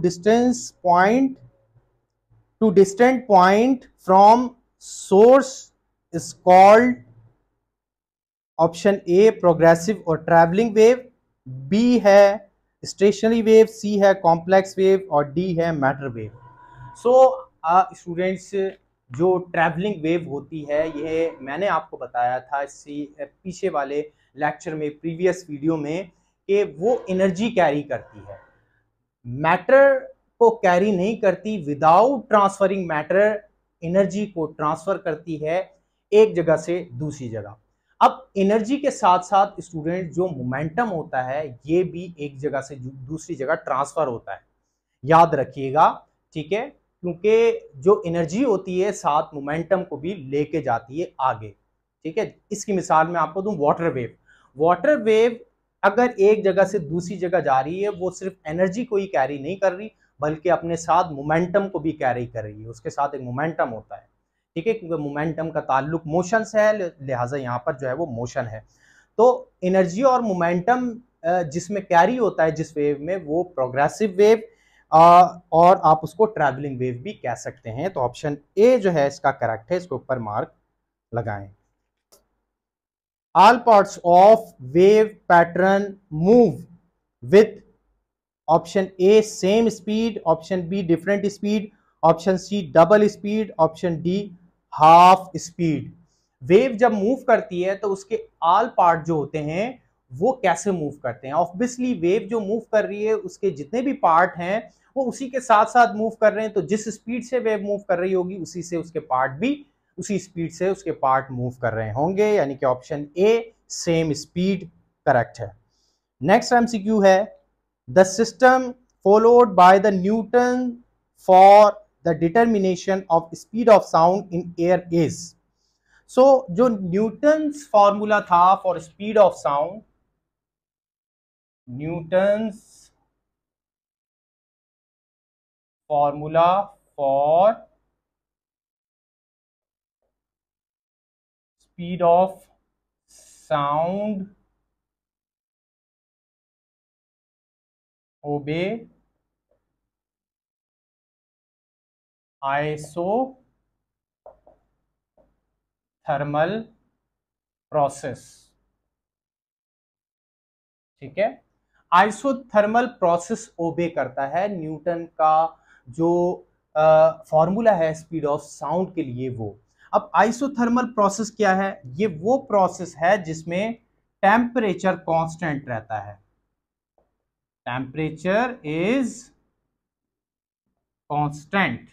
distant point from source is called, option A progressive और ट्रैवलिंग वेव, बी है स्टेशनरी वेव, सी है कॉम्प्लेक्स वेव और डी है मैटर वेव। सो स्टूडेंट्स, जो travelling wave होती है यह मैंने आपको बताया था इससे पीछे वाले लेक्चर में, प्रीवियस वीडियो में, कि वो एनर्जी कैरी करती है, मैटर को कैरी नहीं करती। विदाउट ट्रांसफरिंग मैटर एनर्जी को ट्रांसफर करती है एक जगह से दूसरी जगह। अब एनर्जी के साथ साथ स्टूडेंट जो मोमेंटम होता है ये भी एक जगह से दूसरी जगह ट्रांसफर होता है, याद रखिएगा, ठीक है, क्योंकि जो एनर्जी होती है साथ मोमेंटम को भी लेके जाती है आगे, ठीक है। इसकी मिसाल मैं आपको दूं, वाटर वेव। वाटर वेव अगर एक जगह से दूसरी जगह जा रही है वो सिर्फ एनर्जी को ही कैरी नहीं कर रही बल्कि अपने साथ मोमेंटम को भी कैरी कर रही है, उसके साथ एक मोमेंटम होता है, ठीक है, क्योंकि मोमेंटम का ताल्लुक मोशन से है, लिहाजा यहाँ पर जो है वो मोशन है। तो एनर्जी और मोमेंटम जिसमें कैरी होता है जिस वेव में, वो प्रोग्रेसिव वेव और आप उसको ट्रैवलिंग वेव भी कह सकते हैं। तो ऑप्शन ए जो है इसका करेक्ट है, इसके ऊपर मार्क लगाएं। All parts of wave pattern move with, option A same speed, option B different speed, option C double speed, option D half speed. Wave जब मूव करती है तो उसके ऑल पार्ट जो होते हैं वो कैसे मूव करते हैं? ऑब्वियसली वेव जो मूव कर रही है उसके जितने भी पार्ट हैं वो उसी के साथ साथ मूव कर रहे हैं, तो जिस स्पीड से वेव मूव कर रही होगी उसी से उसके पार्ट भी उसी स्पीड से उसके पार्ट मूव कर रहे होंगे, यानी कि option A same speed correct है। नेक्स्ट एमसीक्यू है, the system followed by the Newton for the determination of speed of sound in air is. So जो न्यूटन्स फॉर्मूला था for speed of sound, Newton's formula for speed of sound obey isothermal process. ठीक है, isothermal process ओबे करता है Newton का जो formula है स्पीड ऑफ साउंड के लिए वो। अब आइसोथर्मल प्रोसेस क्या है? ये वो प्रोसेस है जिसमें टेम्परेचर कांस्टेंट रहता है। टेम्परेचर इज कांस्टेंट,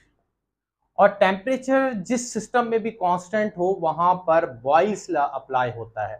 और टेम्परेचर जिस सिस्टम में भी कांस्टेंट हो वहां पर बॉयल्स लॉ अप्लाई होता है,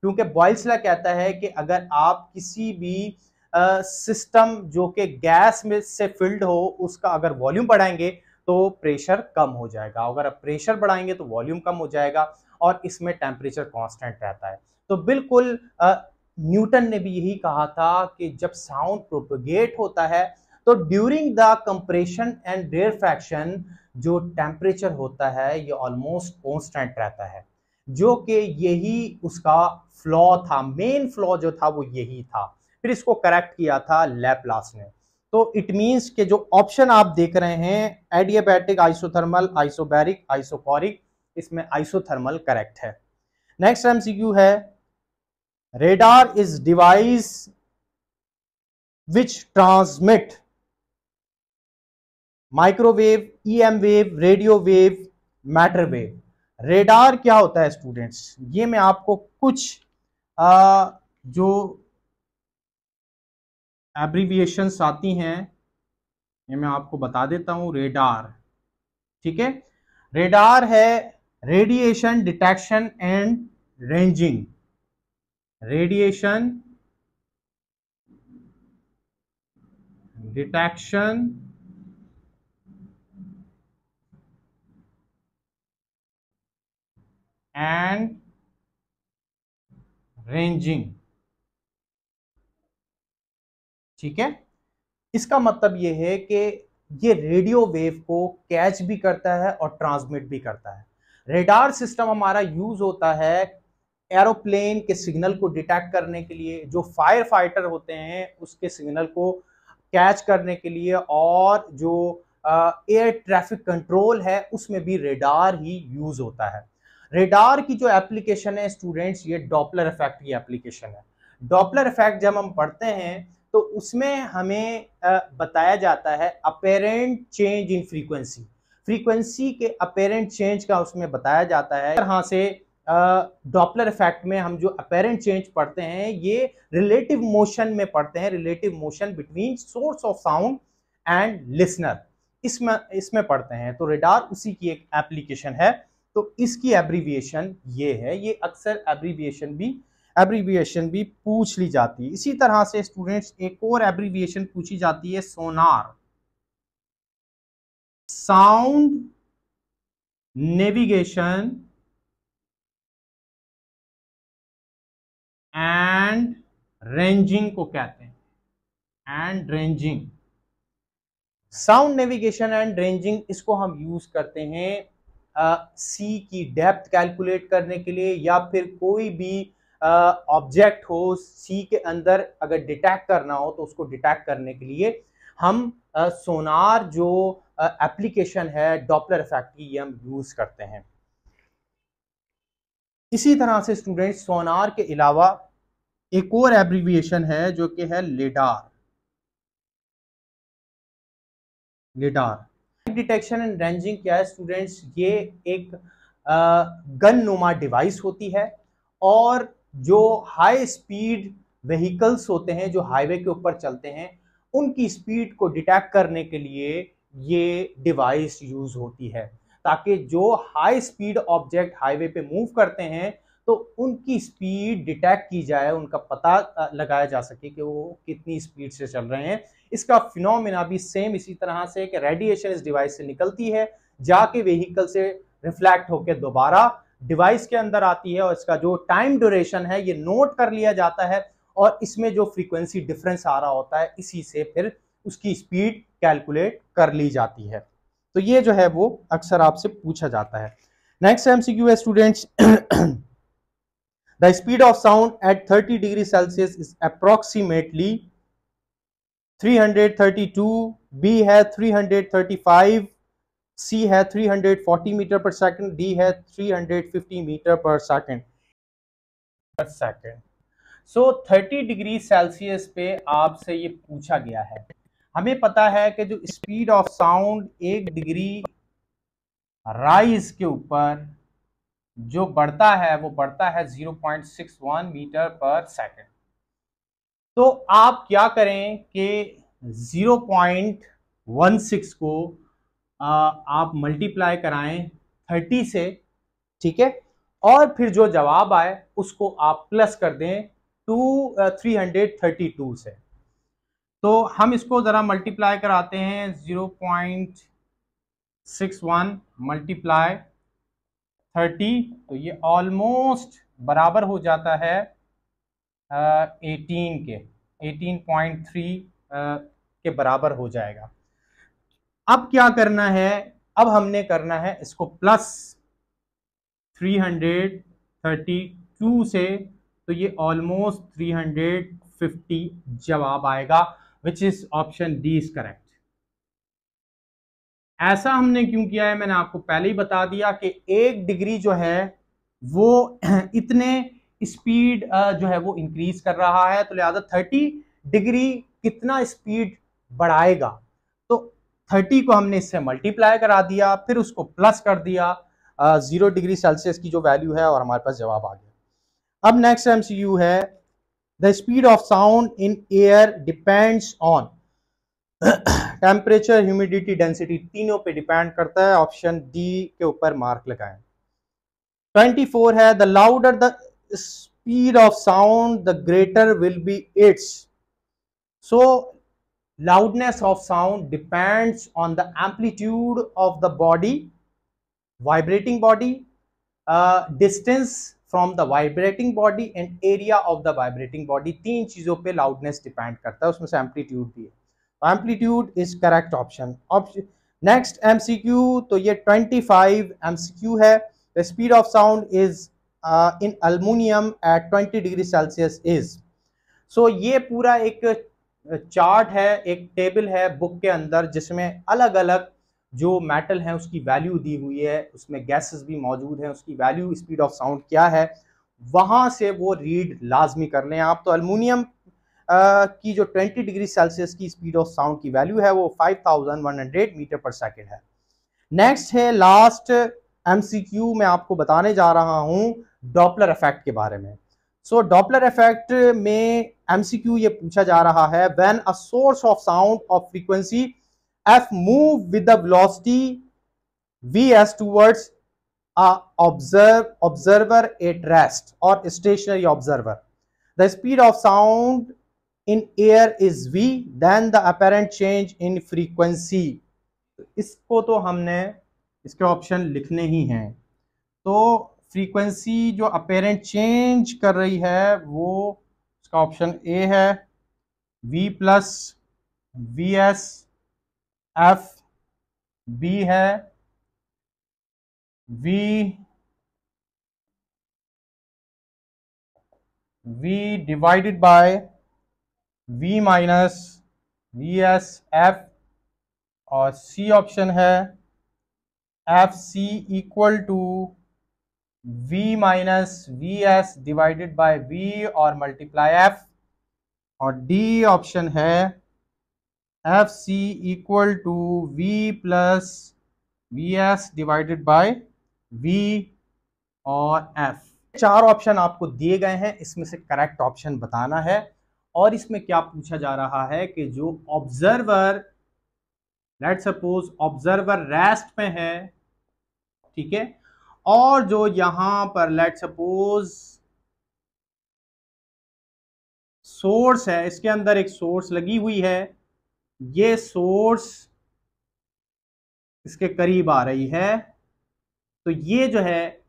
क्योंकि बॉयल्स लॉ कहता है कि अगर आप किसी भी सिस्टम जो कि गैस में से फिल्ड हो उसका अगर वॉल्यूम बढ़ाएंगे तो प्रेशर कम हो जाएगा, अगर आप प्रेशर बढ़ाएंगे तो वॉल्यूम कम हो जाएगा, और इसमें टेम्परेचर कांस्टेंट रहता है। तो बिल्कुल न्यूटन ने भी यही कहा था कि जब साउंड प्रोपगेट होता है तो during the compression and rarefaction जो टेम्परेचर होता है ये ऑलमोस्ट कांस्टेंट रहता है, जो कि यही उसका फ्लॉ था, मेन फ्लॉ जो था वो यही था। फिर इसको करेक्ट किया था लैप्लास ने। तो इट मींस कि जो ऑप्शन आप देख रहे हैं एडियाबैटिक, आइसोथर्मल, आइसोबैरिक, आइसोकोरिक, इसमें आइसोथर्मल करेक्ट है। नेक्स्ट एमसीक्यू है, radar is device which transmit microwave, EM wave, radio wave, matter wave. Radar क्या होता है स्टूडेंट्स? ये मैं आपको कुछ जो एब्रीविएशंस आती हैं ये मैं आपको बता देता हूं। रेडार, ठीक है, रेडार है radiation detection and ranging. Radiation detection and ranging. ठीक है, इसका मतलब यह है कि ये रेडियो वेव को कैच भी करता है और ट्रांसमिट भी करता है। रेडार सिस्टम हमारा यूज होता है एरोप्लेन के सिग्नल को डिटेक्ट करने के लिए, जो फायर फाइटर होते हैं उसके सिग्नल को कैच करने के लिए, और जो एयर ट्रैफिक कंट्रोल है उसमें भी रेडार ही यूज होता है। रेडार की जो एप्लीकेशन है स्टूडेंट्स, ये डॉपलर इफेक्ट की एप्लीकेशन है। डॉपलर इफेक्ट जब हम पढ़ते हैं तो उसमें हमें बताया जाता है apparent change in frequency, frequency के अपेरेंट चेंज का उसमें बताया जाता है। यहाँ से डॉपलर इफेक्ट में हम जो अपेरेंट चेंज पढ़ते हैं ये रिलेटिव मोशन में पढ़ते हैं, relative motion between source of sound and listener, इसमें पढ़ते हैं। तो रेडार उसी की एक एप्लीकेशन है, तो इसकी एब्रीविएशन ये है। ये अक्सर एब्रीविएशन भी पूछ ली जाती है। इसी तरह से स्टूडेंट्स एक और एब्रीविएशन पूछी जाती है, सोनार, साउंड नेविगेशन एंड रेंजिंग को कहते हैं, and ranging. Sound navigation and ranging इसको हम यूज करते हैं सी की डेप्थ कैलकुलेट करने के लिए, या फिर कोई भी ऑब्जेक्ट हो सी के अंदर अगर डिटेक्ट करना हो तो उसको डिटेक्ट करने के लिए हम सोनार जो एप्लीकेशन है डॉपलर इफेक्ट की, ये हम यूज करते हैं। इसी तरह से स्टूडेंट्स सोनार के अलावा एक और एब्रीविएशन है जो कि है lidar. Lidar detection and ranging क्या है स्टूडेंट्स? ये एक गन नुमा डिवाइस होती है, और जो हाई स्पीड व्हीकल्स होते हैं जो हाईवे के ऊपर चलते हैं उनकी स्पीड को डिटेक्ट करने के लिए ये डिवाइस यूज होती है, ताकि जो हाई स्पीड ऑब्जेक्ट हाईवे पे मूव करते हैं तो उनकी स्पीड डिटेक्ट की जाए, उनका पता लगाया जा सके कि वो कितनी स्पीड से चल रहे हैं। इसका फिनोमेना भी सेम इसी तरह से कि रेडिएशन इस डिवाइस से निकलती है, जाके व्हीकल से रिफ्लेक्ट होकर दोबारा डिवाइस के अंदर आती है, और इसका जो टाइम ड्यूरेशन है ये नोट कर लिया जाता है, और इसमें जो फ्रीक्वेंसी डिफरेंस आ रहा होता है इसी से फिर उसकी स्पीड कैलकुलेट कर ली जाती है। तो ये जो है वो अक्सर आपसे पूछा जाता है। नेक्स्ट एमसीक्यू है students, the speed of sound at 30 degree Celsius is approximately 332, B है 335, सी है 340 मीटर पर सेकंड, डी है 350 मीटर पर सेकंड। सो 30 डिग्री सेल्सियस पे आपसे ये पूछा गया है। हमें पता है कि जो speed of sound 1 degree rise के ऊपर जो बढ़ता है वो बढ़ता है 0.61 मीटर पर सेकंड। तो आप क्या करें कि 0.16 को आप मल्टीप्लाई कराएं 30 से, ठीक है, और फिर जो जवाब आए उसको आप प्लस कर दें 332 से। तो हम इसको जरा मल्टीप्लाई कराते हैं, 0.61 मल्टीप्लाई 30, तो ये ऑलमोस्ट बराबर हो जाता है 18 के, 18.3 के बराबर हो जाएगा। अब क्या करना है, अब हमने करना है इसको प्लस 332 से, तो ये ऑलमोस्ट 350 जवाब आएगा, which is option D is correct. ऐसा हमने क्यों किया है, मैंने आपको पहले ही बता दिया कि 1 डिग्री जो है वो इतने स्पीड जो है वो इंक्रीज कर रहा है, तो लिहाजा 30 डिग्री कितना स्पीड बढ़ाएगा, तो 30 को हमने इससे मल्टीप्लाई करा दिया, फिर उसको प्लस कर दिया 0 डिग्री सेल्सियस की जो वैल्यू है, और हमारे पास जवाब आ गया। अब नेक्स्ट एमसीक्यू है, the speed of sound in air depends on temperature, humidity, density, तीनों पे डिपेंड करता है। ऑप्शन डी के ऊपर मार्क लगाएं। 24 है, the louder the speed of sound the greater will be it's. So loudness of sound depends on the amplitude of the body, vibrating body, distance from the vibrating body and area of the vibrating body। 3 चीजों पे loudness depend करता है, उसमें से amplitude भी है। amplitude is correct option। next MCQ, तो ये 25 MCQ है, the speed of sound is in aluminum at 20 degree Celsius is। so ये पूरा एक चार्ट है, एक टेबल है बुक के अंदर, जिसमें अलग अलग जो मेटल है उसकी वैल्यू दी हुई है, उसमें गैसेस भी मौजूद हैं, उसकी वैल्यू स्पीड ऑफ साउंड क्या है, वहां से वो रीड लाजमी कर लें आप। तो अल्युमिनियम की जो 20 डिग्री सेल्सियस की स्पीड ऑफ साउंड की वैल्यू है वो 5100 मीटर पर सेकेंड है। नेक्स्ट है लास्ट एमसीक्यू, मैं आपको बताने जा रहा हूं डॉपलर इफेक्ट के बारे में। सो डॉपलर इफेक्ट में एमसीक्यू ये पूछा जा रहा है, when a source of sound of frequency F move with the velocity VS towards observer at rest और stationary observer, the speed of sound in air is v, then the apparent change in frequency. इसको तो हमने इसके option लिखने ही हैं। तो frequency जो apparent change कर रही है वो इसका ऑप्शन ए है, v plus V S F, B है v divided by v minus V S F, और सी ऑप्शन है F C equal to v minus V S divided by v और मल्टीप्लाई f, और D option है F C equal to v plus V S divided by v और F. चार option आपको दिए गए हैं, इसमें से करेक्ट ऑप्शन बताना है। और इसमें क्या पूछा जा रहा है कि जो observer, let's suppose observer rest में है, ठीक है, और जो यहां पर लेट्स सपोज सोर्स है, इसके अंदर एक सोर्स लगी हुई है, ये सोर्स इसके करीब आ रही है, तो ये जो है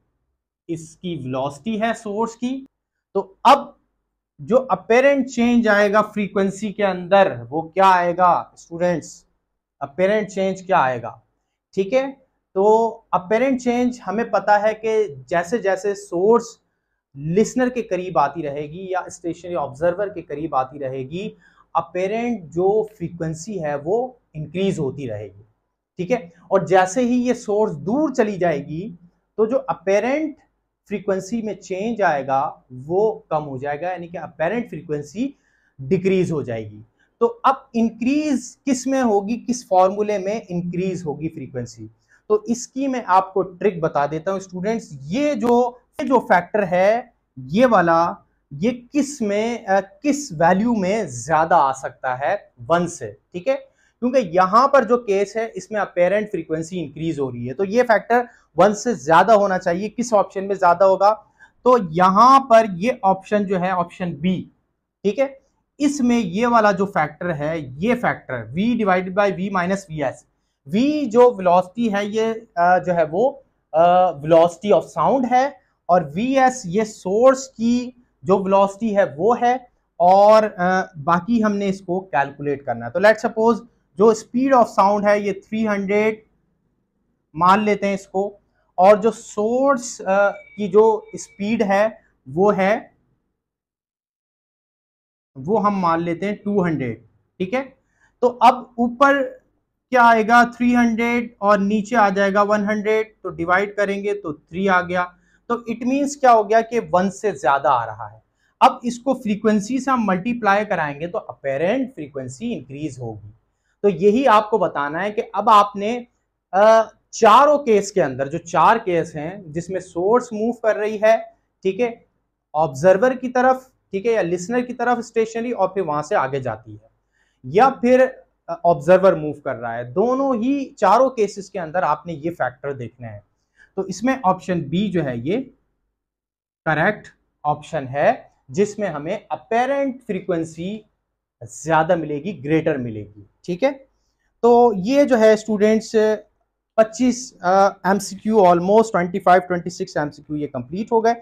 इसकी वेलोसिटी है सोर्स की। तो अब जो अपेरेंट चेंज आएगा फ्रीक्वेंसी के अंदर वो क्या आएगा स्टूडेंट्स? अपेरेंट चेंज क्या आएगा? ठीक है, तो अपेरेंट चेंज हमें पता है कि जैसे जैसे सोर्स लिसनर के करीब आती रहेगी या स्टेशनरी ऑब्जर्वर के करीब आती रहेगी, अपेरेंट जो फ्रीक्वेंसी है वो इंक्रीज होती रहेगी, ठीक है। और जैसे ही ये सोर्स दूर चली जाएगी तो जो अपेरेंट फ्रीक्वेंसी में चेंज आएगा वो कम हो जाएगा, यानी कि अपेरेंट फ्रीक्वेंसी डिक्रीज हो जाएगी। तो अब इंक्रीज किस में होगी, किस फॉर्मूले में इंक्रीज होगी फ्रीक्वेंसी? तो इसकी मैं आपको ट्रिक बता देता हूं स्टूडेंट्स। ये जो फैक्टर है ये वाला, ये किस में किस वैल्यू में ज्यादा आ सकता है? 1 से, ठीक है, क्योंकि यहां पर जो केस है इसमें अपेरेंट फ्रीक्वेंसी इंक्रीज हो रही है, तो ये फैक्टर 1 से ज्यादा होना चाहिए। किस ऑप्शन में ज्यादा होगा? तो यहां पर ये ऑप्शन जो है ऑप्शन बी, ठीक है, इसमें ये वाला जो फैक्टर है, ये factor v divided by v minus V S, v जो वेलोसिटी है ये जो है वो वेलोसिटी ऑफ साउंड है, और vs ये सोर्स की जो वेलोसिटी है वो है, और बाकी हमने इसको कैलकुलेट करना है। तो लेट्स सपोज जो स्पीड ऑफ साउंड है ये 300 मान लेते हैं इसको, और जो सोर्स की जो स्पीड है वो हम मान लेते हैं 200, ठीक है। तो अब ऊपर क्या आएगा 300 और नीचे आ जाएगा 100, तो डिवाइड करेंगे तो 3 आ गया। तो इट मींस क्या हो गया कि 1 से ज्यादा आ रहा है। अब इसको फ्रीक्वेंसी से हम मल्टीप्लाई कराएंगे तो अपेरेंट फ्रीक्वेंसी इंक्रीज होगी। तो यही आपको बताना है कि अब आपने चारों केस के अंदर, जो 4 केस हैं जिसमें सोर्स मूव कर रही है, ठीक है, ऑब्जर्वर की तरफ, ठीक है, या लिसनर की तरफ स्टेशनरी, और फिर वहां से आगे जाती है, या फिर ऑब्जर्वर मूव कर रहा है, दोनों ही चारों केसेस के अंदर आपने ये फैक्टर देखने हैं। तो इसमें ऑप्शन बी जो है ये करेक्ट ऑप्शन है, जिसमें हमें अपेरेंट फ्रीक्वेंसी ज्यादा मिलेगी, ग्रेटर मिलेगी, ठीक है। तो ये जो है स्टूडेंट्स 25 एमसीक्यू, ऑलमोस्ट 25-26 एमसीक्यू ये कंप्लीट हो गए।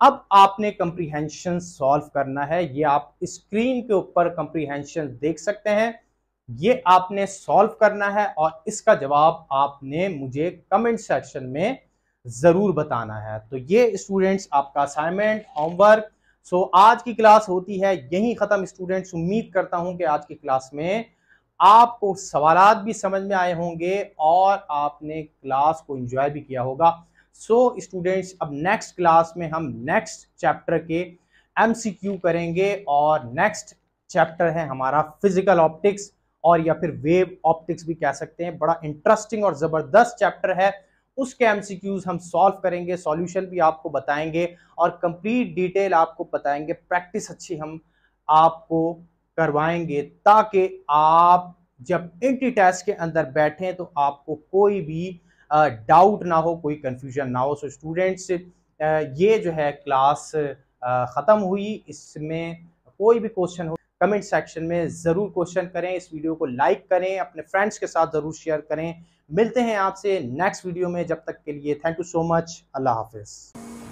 अब आपने कंप्रीहेंशन सॉल्व करना है। ये आप स्क्रीन के ऊपर कंप्रीहेंशन देख सकते हैं, ये आपने सॉल्व करना है और इसका जवाब आपने मुझे कमेंट सेक्शन में जरूर बताना है। तो ये स्टूडेंट्स आपका असाइनमेंट, होमवर्क। सो आज की क्लास होती है यहीं खत्म स्टूडेंट्स। उम्मीद करता हूं कि आज की क्लास में आपको सवालात भी समझ में आए होंगे और आपने क्लास को एंजॉय भी किया होगा। सो स्टूडेंट्स अब नेक्स्ट क्लास में हम नेक्स्ट चैप्टर के एमसीक्यू करेंगे, और नेक्स्ट चैप्टर है हमारा फिजिकल ऑप्टिक्स, और या फिर वेव ऑप्टिक्स भी कह सकते हैं। बड़ा इंटरेस्टिंग और जबरदस्त चैप्टर है, उसके एमसीक्यूज हम सॉल्व करेंगे, सॉल्यूशन भी आपको बताएंगे और कंप्लीट डिटेल आपको बताएंगे। प्रैक्टिस अच्छी हम आपको करवाएंगे ताकि आप जब एंट्री टेस्ट के अंदर बैठें तो आपको कोई भी डाउट ना हो, कोई कंफ्यूजन ना हो। सो स्टूडेंट्स ये जो है क्लास ख़त्म हुई। इसमें कोई भी क्वेश्चन हो कमेंट सेक्शन में ज़रूर क्वेश्चन करें। इस वीडियो को लाइक करें, अपने फ्रेंड्स के साथ ज़रूर शेयर करें। मिलते हैं आपसे नेक्स्ट वीडियो में, जब तक के लिए थैंक यू सो मच। अल्लाह हाफिज़।